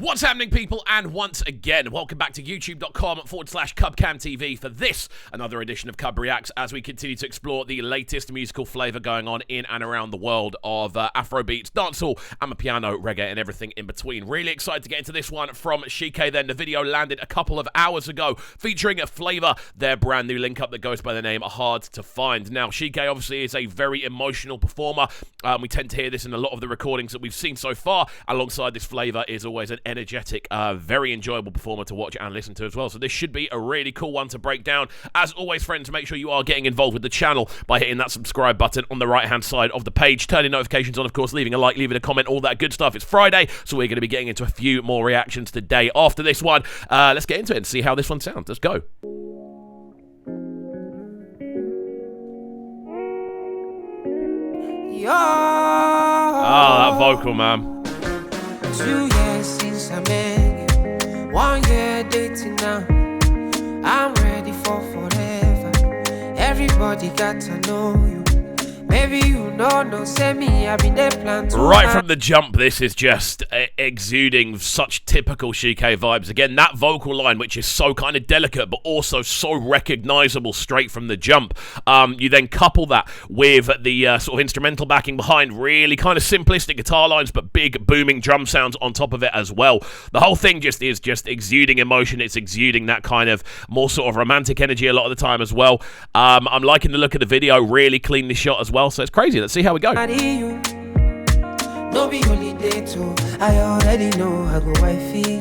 What's happening, people? And once again, welcome back to youtube.com/CubCamTV for this, another edition of Cub Reacts, as we continue to explore the latest musical flavour going on in and around the world of Afrobeats, dancehall, amapiano, reggae, and everything in between. Really excited to get into this one from Chiké then. The video landed a couple of hours ago, featuring a Flavour, their brand new link-up that goes by the name Hard to Find. Now, Chiké obviously is a very emotional performer. We tend to hear this in a lot of the recordings that we've seen so far. Alongside this, Flavour is always an energetic, very enjoyable performer to watch and listen to as well. So this should be a really cool one to break down. As always, friends, make sure you are getting involved with the channel by hitting that subscribe button on the right-hand side of the page, turning notifications on, of course, leaving a like, leaving a comment, all that good stuff. It's Friday, so we're going to be getting into a few more reactions today after this one. Let's get into it and see how this one sounds. Let's go. Oh, that vocal, man. 2 years since I met you, 1 year dating now. I'm ready for forever. Everybody got to know you. Maybe you know, no, say me, I've been there plan to. Right from the jump, this is just exuding such typical Chiké vibes. Again, that vocal line, which is so kind of delicate, but also so recognizable straight from the jump. You then couple that with the sort of instrumental backing behind, really kind of simplistic guitar lines, but big booming drum sounds on top of it as well. The whole thing just is exuding emotion. It's exuding that kind of more sort of romantic energy a lot of the time as well. I'm liking the look of the video, really cleanly shot as well. So it's crazy. Let's see how we go. No be holiday too. I already know I go wifey.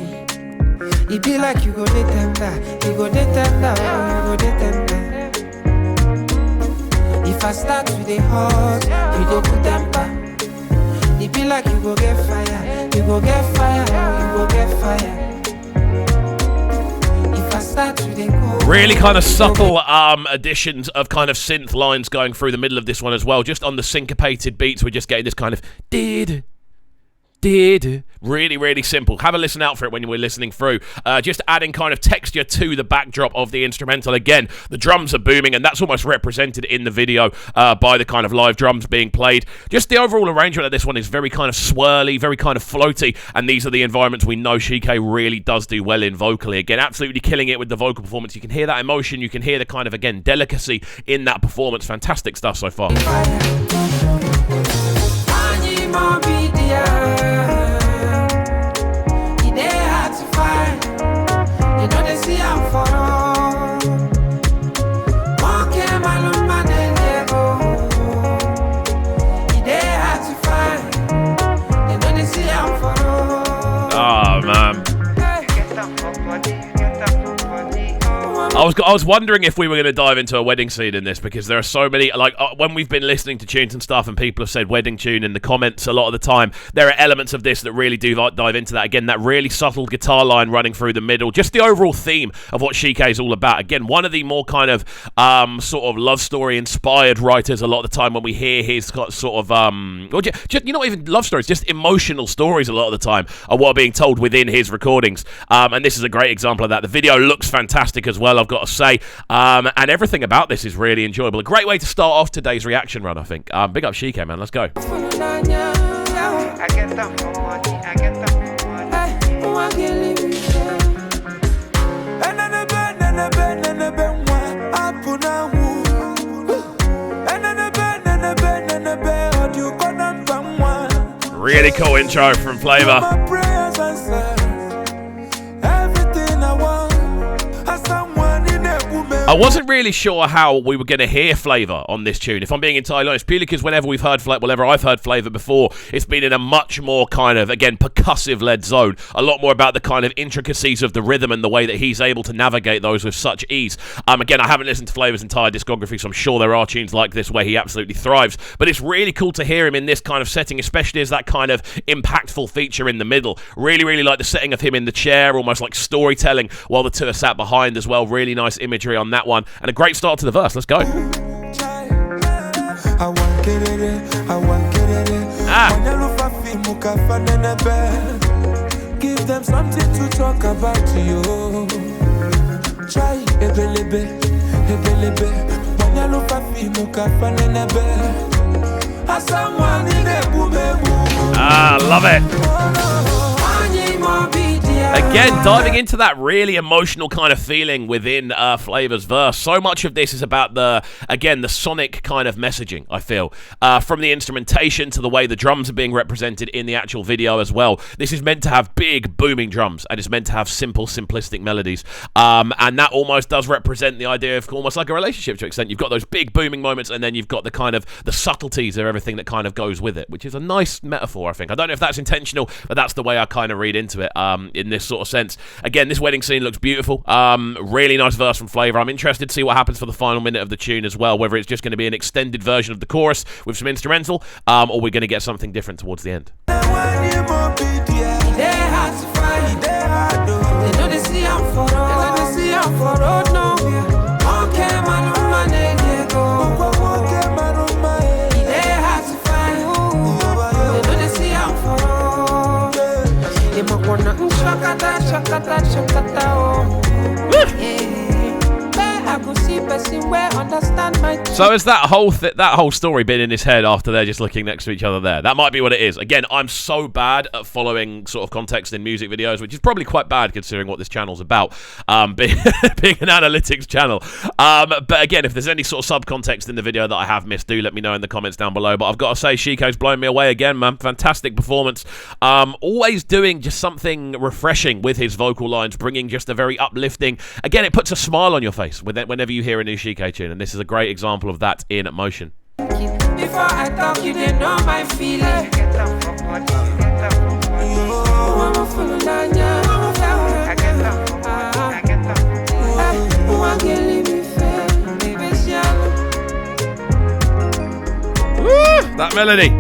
It be like you go dey tender, you go dey tender, you go dey tender. If I start with the hot, you go put temper. It be like you go get fire, you go get fire, you go get fire. If I start with the cold, really kind of subtle additions of kind of synth lines going through the middle of this one as well. Just on the syncopated beats, we're just getting this kind of did. Really, really simple. Have a listen out for it when we're listening through. Just adding kind of texture to the backdrop of the instrumental. Again, the drums are booming, and that's almost represented in the video by the kind of live drums being played. Just the overall arrangement of this one is very kind of swirly, very kind of floaty, and these are the environments we know Chiké really does do well in vocally. Again, absolutely killing it with the vocal performance. You can hear that emotion. You can hear the kind of, again, delicacy in that performance. Fantastic stuff so far. Oh, man. I was wondering if we were going to dive into a wedding scene in this, because there are so many, like, when we've been listening to tunes and stuff and people have said wedding tune in the comments a lot of the time, there are elements of this that really do dive into that. Again, that really subtle guitar line running through the middle, just the overall theme of what Chiké is all about. Again, one of the more kind of sort of love story inspired writers a lot of the time when we hear his sort of or just, you know, even love stories, just emotional stories a lot of the time are what are being told within his recordings, and this is a great example of that. The video looks fantastic as well, I've got to say, and everything about this is really enjoyable. A great way to start off today's reaction run, I think. Big up Chiké, man. Let's go. Really cool intro from Flavour. I wasn't really sure how we were going to hear Flavour on this tune, if I'm being entirely honest, purely because whenever I've heard Flavour before, it's been in a much more kind of, again, percussive-led zone, a lot more about the kind of intricacies of the rhythm and the way that he's able to navigate those with such ease. Again, I haven't listened to Flavour's entire discography, so I'm sure there are tunes like this where he absolutely thrives, but it's really cool to hear him in this kind of setting, especially as that kind of impactful feature in the middle. Really, really like the setting of him in the chair, almost like storytelling, while the two are sat behind as well. Really nice imagery on that one, and a great start to the verse. Let's go. Give them something to talk about you. Try Ah, love it. Again, diving into that really emotional kind of feeling within Flavour's verse. So much of this is about the sonic kind of messaging, I feel. From the instrumentation to the way the drums are being represented in the actual video as well. This is meant to have big, booming drums, and it's meant to have simple, simplistic melodies. And that almost does represent the idea of almost like a relationship to an extent. You've got those big, booming moments, and then you've got the subtleties of everything that kind of goes with it, which is a nice metaphor, I think. I don't know if that's intentional, but that's the way I kind of read into it in this sort of sense. Again, this wedding scene looks beautiful. Really nice verse from Flavour. I'm interested to see what happens for the final minute of the tune as well, whether it's just going to be an extended version of the chorus with some instrumental, or we're going to get something different towards the end. So is that whole story been in his head after they're just looking next to each other there? That might be what it is. Again, I'm so bad at following sort of context in music videos, which is probably quite bad considering what this channel's about, being an analytics channel. But again, if there's any sort of subcontext in the video that I have missed, do let me know in the comments down below. But I've got to say, Chiké's blown me away again, man. Fantastic performance. Always doing just something refreshing with his vocal lines, bringing just a very uplifting... Again, it puts a smile on your face whenever you hear a new Chiké tune, and this is a great example of that in motion. Before I talk, you didn't know my feeling. That melody.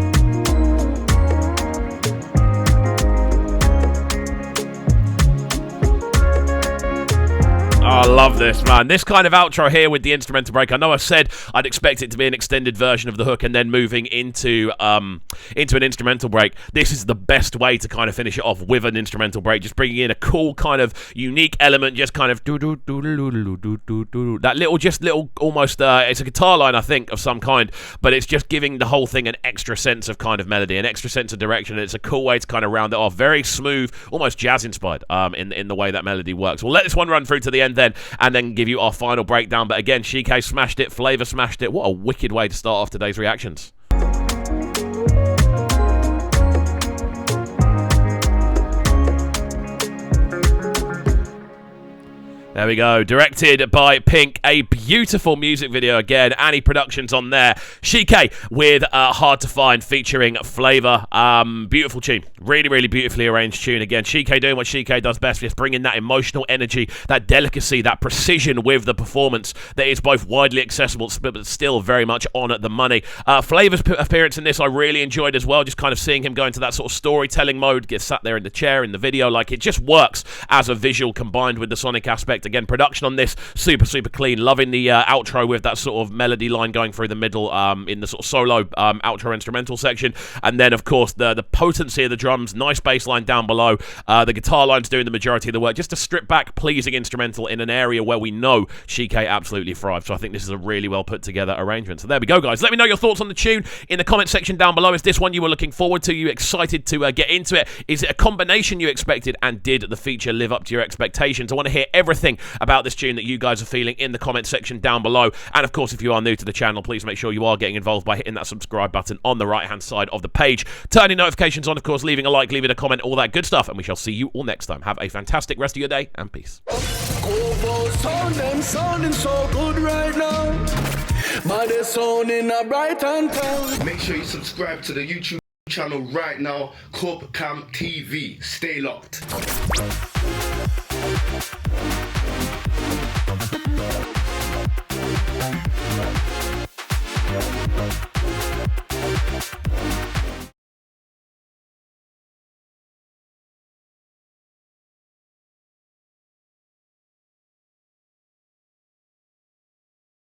Oh, I love this, man. This kind of outro here with the instrumental break. I know I said I'd expect it to be an extended version of the hook and then moving into an instrumental break. This is the best way to kind of finish it off with an instrumental break. Just bringing in a cool kind of unique element, just kind of that little almost it's a guitar line, I think, of some kind, but it's just giving the whole thing an extra sense of kind of melody, an extra sense of direction. It's a cool way to kind of round it off. Very smooth, almost jazz inspired in the way that melody works. We'll let this one run through to the end and then give you our final breakdown. But again, Chiké smashed it, Flavour smashed it. What a wicked way to start off today's reactions. There we go. Directed by Pink. A beautiful music video again. Annie Productions on there. Chiké with Hard to Find featuring Flavour. Beautiful tune. Really, really beautifully arranged tune. Again, Chiké doing what Chiké does best. Just bringing that emotional energy, that delicacy, that precision with the performance that is both widely accessible but still very much on the money. Flavour's appearance in this I really enjoyed as well. Just kind of seeing him go into that sort of storytelling mode. Get sat there in the chair in the video. Like, it just works as a visual combined with the sonic aspect. Again, production on this super clean. Loving the outro with that sort of melody line going through the middle in the sort of solo outro instrumental section, and then of course the potency of the drums, nice bass line down below, the guitar lines doing the majority of the work. Just a stripped back, pleasing instrumental in an area where we know Chiké absolutely thrives. So I think this is a really well put together arrangement. So there we go, guys. Let me know your thoughts on the tune in the comment section down below. Is this one you were looking forward to? You excited to get into it? Is it a combination you expected, and did the feature live up to your expectations? I want to hear everything about this tune that you guys are feeling in the comment section down below. And of course, if you are new to the channel, please make sure you are getting involved by hitting that subscribe button on the right hand side of the page, turning notifications on, of course, leaving a like, leaving a comment, all that good stuff, and we shall see you all next time. Have a fantastic rest of your day, and peace. Sounding so good right now. Body sounding a bright and town. Make sure you subscribe to the YouTube channel right now, CUBREACTS TV. Stay locked.